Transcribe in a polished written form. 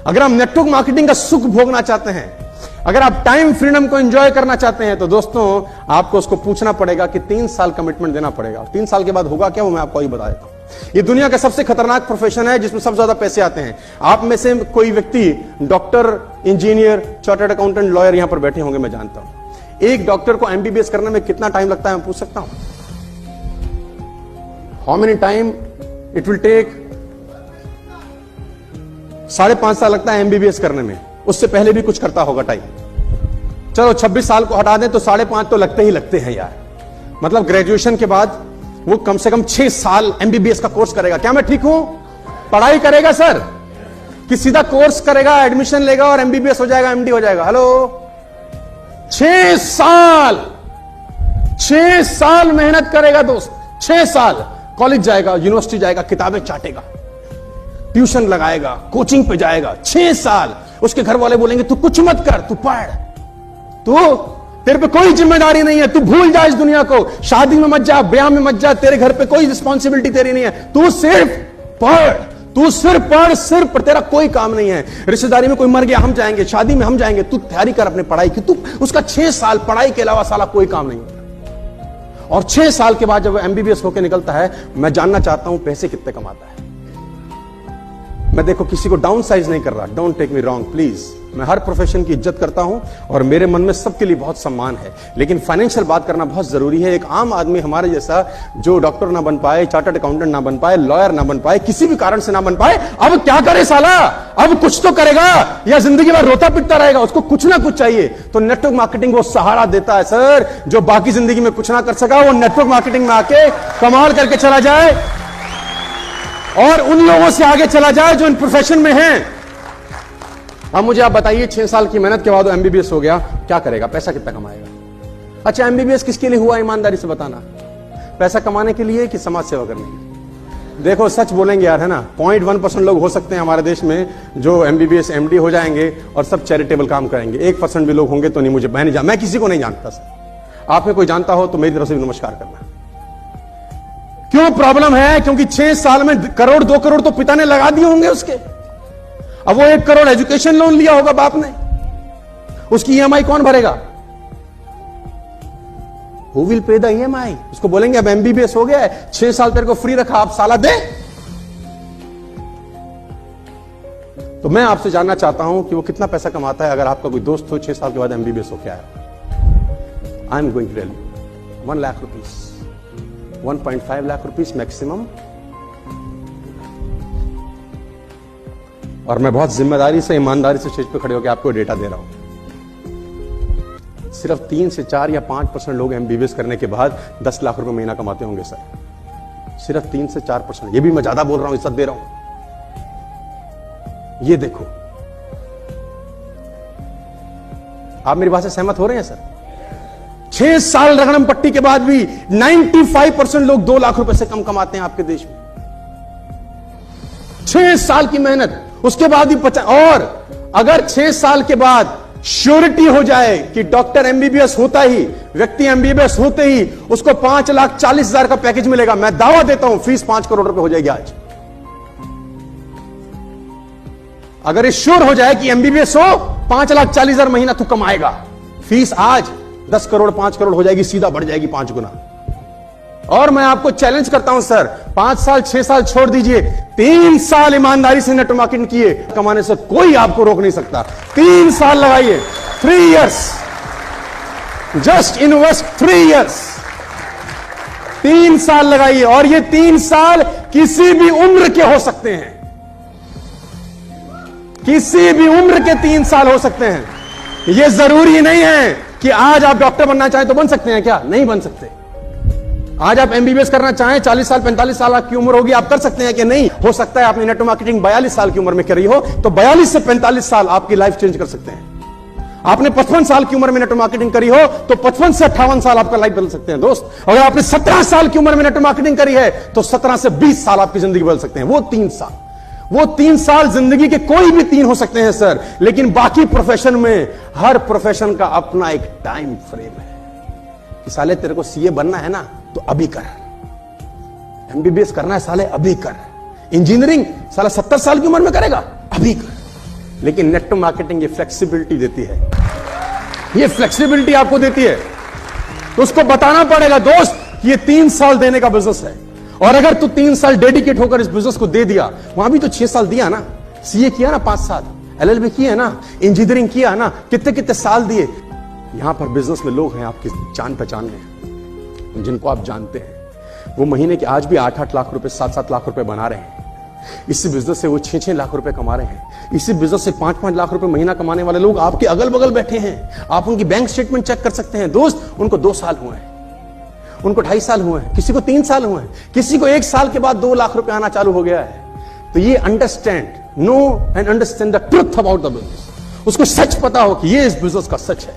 अगर आप network marketing का सुख भोगना चाहते हैं, अगर आप टाइम फ्रीडम को एंजॉय करना चाहते हैं, तो दोस्तों आपको उसको पूछना पड़ेगा कि 3 साल कमिटमेंट देना पड़ेगा। 3 साल के बाद होगा क्या, वो मैं आपको ही बता देता हूं। ये दुनिया का सबसे खतरनाक प्रोफेशन है जिसमें सबसे ज्यादा पैसे आते हैं। आप में से कोई व्यक्ति doctor, engineer, chartered accountant, lawyer यहां पर बैठे होंगे, मैं जानता हूं। एक डॉक्टर को एमबीबीएस करने में कितना टाइम लगता है, मैं पूछ सकता हूं? How many time it will take? 5.5 साल लगता है एमबीबीएस करने में। उससे पहले भी कुछ करता होगा टाइम। चलो 26 साल को हटा दें तो 5.5 तो लगते ही लगते हैं यार। मतलब ग्रेजुएशन के बाद वो कम से कम 6 साल एमबीबीएस का कोर्स करेगा। क्या मैं ठीक हूं? पढ़ाई करेगा सर कि सीधा कोर्स करेगा, एडमिशन लेगा और एमबीबीएस हो जाएगा, एमडी हो जाएगा? हेलो, 6 साल 6 साल मेहनत करेगा दोस्त। 6 साल कॉलेज जाएगा, यूनिवर्सिटी जाएगा, किताबें चाटेगा, ट्यूशन लगाएगा, कोचिंग पे जाएगा। 6 साल उसके घर वाले बोलेंगे तू कुछ मत कर, तू पढ़, तू तेरे पे कोई जिम्मेदारी नहीं है, तू भूल जा इस दुनिया को, शादी में मत जा, ब्याह में मत जा, तेरे घर पे कोई रिस्पॉन्सिबिलिटी तेरी नहीं है, तू सिर्फ पढ़, तू सिर्फ पढ़, सिर्फ तेरा कोई काम नहीं है। रिश्तेदारी में कोई मर गया, हम जाएंगे, शादी में हम जाएंगे, तू तैयारी कर अपने पढ़ाई की। तू उसका 6 साल पढ़ाई के अलावा साला कोई काम नहीं होता। और 6 साल के बाद जब एमबीबीएस होकर निकलता है, मैं जानना चाहता हूं पैसे कितने कमाता है। मैं देखो किसी को डाउन साइज नहीं कर रहा, don't take me wrong please. मैं हर प्रोफेशन की इज्जत करता हूं और मेरे मन में सबके लिए बहुत सम्मान है, लेकिन फाइनेंशियल बात करना बहुत जरूरी है। एक आम आदमी हमारे जैसा जो डॉक्टर ना बन पाए, चार्टर्ड अकाउंटेंट ना बन पाए, लॉयर ना बन पाए, किसी भी कारण से ना बन पाए, अब क्या करे साला? अब कुछ तो करेगा या जिंदगी भर रोता पिटता रहेगा? उसको कुछ ना कुछ चाहिए। तो नेटवर्क मार्केटिंग वो सहारा देता है सर। जो बाकी जिंदगी में कुछ ना कर सका, वो नेटवर्क मार्केटिंग में आके कमाल करके चला जाए और उन लोगों से आगे चला जाए जो इन प्रोफेशन में हैं। अब मुझे आप बताइए, 6 साल की मेहनत के बाद एमबीबीएस हो गया, क्या करेगा? पैसा कितना कमाएगा? अच्छा, एमबीबीएस किसके लिए हुआ, ईमानदारी से बताना? पैसा कमाने के लिए कि समाज सेवा करने के लिए? देखो सच बोलेंगे यार, है ना, 0.1% लोग हो सकते हैं हमारे देश में जो एमबीबीएस एमडी हो जाएंगे और सब चैरिटेबल काम करेंगे। 1% भी लोग होंगे तो नहीं, मैं किसी को नहीं जानता सर। आप में कोई जानता हो तो मेरी तरफ से भी नमस्कार करना। क्यों प्रॉब्लम है? क्योंकि 6 साल में 1 करोड़ 2 करोड़ तो पिता ने लगा दिए होंगे उसके। अब वो 1 करोड़ एजुकेशन लोन लिया होगा बाप ने, उसकी ईएमआई कौन भरेगा? Who will pay the EMI? उसको बोलेंगे अब एमबीबीएस हो गया है, 6 साल तेरे को फ्री रखा, आप साला दे। तो मैं आपसे जानना चाहता हूं कि वो कितना पैसा कमाता है। अगर आपका कोई दोस्त हो 6 साल के बाद एमबीबीएस हो क्या है, I am going to tell you, 1 lakh rupees, 1.5 lakh rupees maximum. और मैं बहुत जिम्मेदारी से, ईमानदारी से स्टेज पे खड़े होकर आपको डेटा दे रहा हूं। सिर्फ 3 से 4 या 5% लोग एमबीबीएस करने के बाद 10 लाख रुपए महीना कमाते होंगे सर। सिर्फ 3 से 4%। ये भी मैं ज्यादा बोल रहा हूं, इज्जत दे रहा हूं। ये देखो, आप मेरी बात से सहमत हो रहे हैं सर? 6 साल रगड़म पट्टी के बाद भी 95% लोग 2 लाख रुपए से कम कमाते हैं आपके देश में। 6 साल की मेहनत, उसके बाद भी 50। और अगर 6 साल के बाद श्योरिटी हो जाए कि डॉक्टर एमबीबीएस होता ही, व्यक्ति एमबीबीएस होते ही उसको 5,40,000 का पैकेज मिलेगा, मैं दावा देता हूं फीस 5 करोड़ रुपए हो जाएगी आज। अगर ये श्योर हो जाए कि एमबीबीएस हो, 5,40,000 महीना तू कमाएगा, फीस आज 10 करोड़ 5 करोड़ हो जाएगी, सीधा बढ़ जाएगी 5 गुना। और मैं आपको चैलेंज करता हूं सर, 5 साल 6 साल छोड़ दीजिए, 3 साल ईमानदारी से नेटवर्क मार्केटिंग किए, कमाने से कोई आपको रोक नहीं सकता। 3 साल लगाइए, 3 इयर्स, जस्ट इन्वेस्ट 3 इयर्स, 3 साल लगाइए। और ये 3 साल किसी भी उम्र के हो सकते हैं, किसी भी उम्र के 3 साल हो सकते हैं। ये जरूरी नहीं है कि आज आप डॉक्टर बनना चाहें तो बन सकते हैं, क्या नहीं बन सकते? आज आप एमबीबीएस करना चाहें, 40 साल 45 साल की उम्र होगी, आप कर सकते हैं कि नहीं? हो सकता है आपने नेटवर्क मार्केटिंग 42 साल की उम्र में करी हो, तो 42 से 45 साल आपकी लाइफ चेंज कर सकते हैं। आपने 55 साल की उम्र में नेटवर्क मार्केटिंग करी हो तो 55 से 58 साल आपका लाइफ बदल सकते हैं दोस्त। अगर आपने 17 साल की उम्र में नेटवर्क मार्केटिंग करी है तो 17 से 20 साल आपकी जिंदगी बदल सकते हैं। वो 3 साल जिंदगी के कोई भी 3 हो सकते हैं सर, लेकिन बाकी प्रोफेशन में हर प्रोफेशन का अपना एक टाइम फ्रेम है कि साले तेरे को सीए बनना है ना तो अभी कर, एमबीबीएस करना है साले अभी कर, इंजीनियरिंग साला 70 साल की उम्र में करेगा अभी कर, लेकिन नेट मार्केटिंग ये फ्लेक्सिबिलिटी देती है, ये फ्लेक्सिबिलिटी आपको देती है। तो उसको बताना पड़ेगा दोस्त ये 3 साल देने का बिजनेस है, और अगर तू 3 साल डेडिकेट होकर इस बिजनेस को दे दिया, वहां भी तो 6 साल दिया ना, सीए किया ना 5 साल, एलएलबी किया ना, इंजीनियरिंग किया ना, कितने कितने साल दिए। यहां पर बिजनेस में लोग हैं आपके जान पहचान में, जिनको आप जानते हैं, वो महीने के आज भी 8-8 लाख रुपए 7-7 लाख रुपए बना रहे हैं। इसी बिजनेस से वो 6-6 लाख रुपए कमा रहे हैं। इसी बिजनेस से 5-5 लाख रुपए महीना कमाने वाले लोग आपके अगल बगल बैठे हैं। आप उनकी बैंक स्टेटमेंट चेक कर सकते हैं दोस्त, उनको 2 साल हुए हैं, उनको 2.5 साल हुए हैं, किसी को 3 साल हुए हैं, किसी को 1 साल के बाद 2 लाख रुपए आना चालू हो गया है। तो ये understand, know and understand the truth about the business, उसको सच पता हो कि ये इस बिजनेस का सच है।